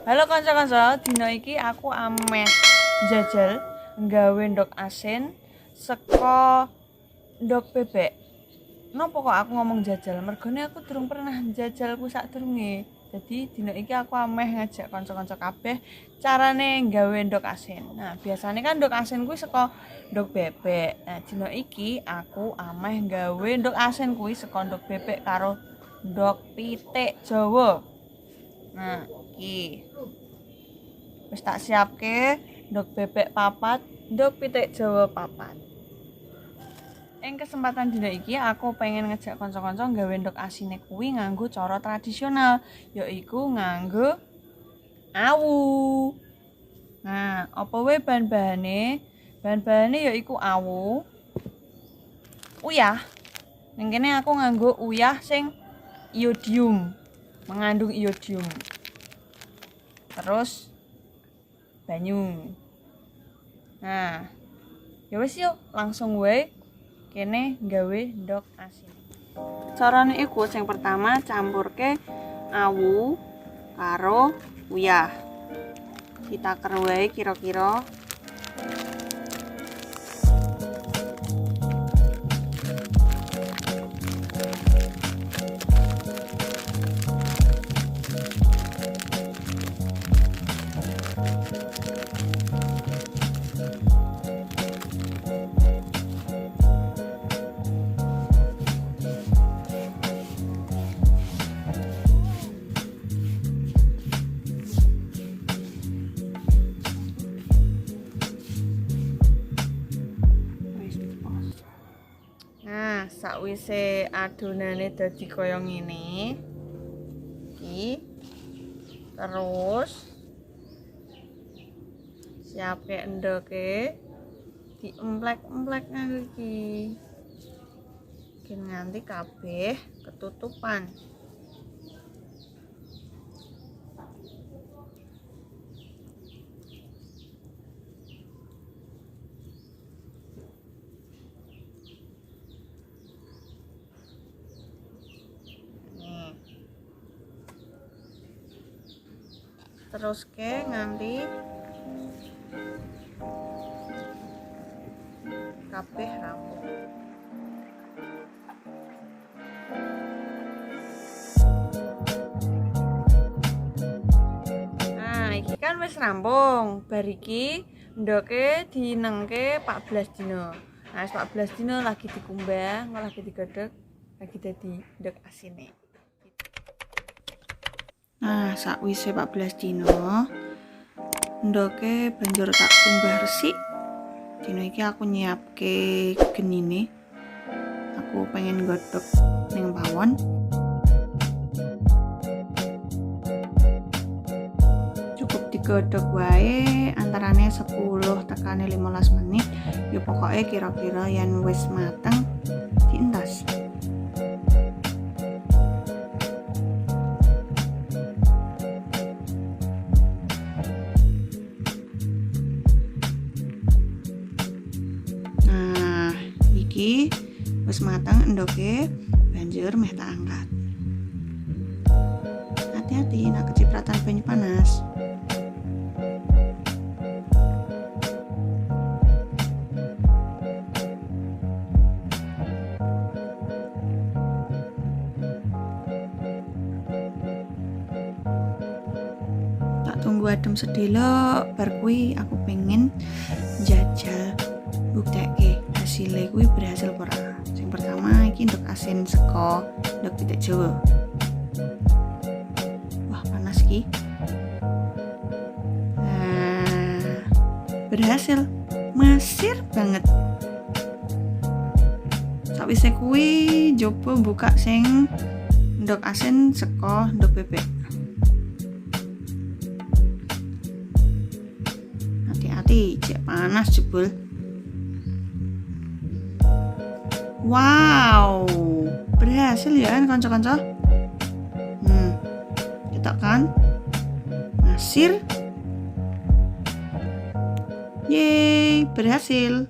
Halo kanca-kanca, dina iki aku ameh jajal nggawe ndok asin saka ndok bebek. Napa kok aku ngomong jajal? Mergone aku durung pernah jajal ku sadurunge. Jadi dina iki aku ameh ngajak kanca-kanca kabeh carane nggawe ndok asin. Nah, biasane kan ndok asin kuwi saka ndok bebek. Nah, dina iki aku ameh nggawe ndok asin kuwi saka ndok bebek karo ndok pitik Jawa. Nah, iki wis tak siapke ndok bebek papat, ndok pitik Jawa papat. Ing kesempatan dina iki aku pengen ngejak kanca-kanca nggawe ndok asine kuwi nganggo cara tradisional, yaiku nganggo awu. Nah, apa wae bahan-bahane? Bahan-bahane yaiku awu, uyah. Ning kene aku nganggo uyah sing iodium, mengandung iodium. Terus banyu. Nah, ya wis yuk langsung wae kene gawe ndok asin. Carane iku sing pertama campurke awu karo uyah. Ditaker wae kira-kira Nah, sakwise adonane dadi kaya ngene. Iki terus siapke endoke diemplek-emplek nganggo iki. Nganti kabeh ketutupan. Terus nganti kabeh rampung. Nah, iki kan wis rampung. Bar iki ndoke dinengke 14 dina. Nah, 14 dina lagi dikumbah, lagi digodhog, lagi dadi ndok asine. Nah, sakwise 14 dina ndoke banjur tak kumbah resik. Dina iki aku nyiapke genine. Aku pengen godhog ning pawon. Cukup digodhog wae antarane 10 tekane 15 menit. Ya pokoke kira-kira yen wis mateng dientas. Iki wis mateng endoke, banjur meh tak angkat. Hati-hati nak kecipratan banyu panas. Tak tunggu adem sedelok, bar kuwi aku pengen jajal bukteke hasilnya kuwi berhasil ora. Sing pertama iki ndok asin saka ndok pitik Jawa. Wah, panas iki. Nah, berhasil. Masir banget. Sakwise kuwi coba buka sing ndok asin saka ndok bebek. Hati-hati, cek panas jebul. Wow, berhasil ya kan kanca-kanca? Ketok kan? Masir. Yeay, berhasil.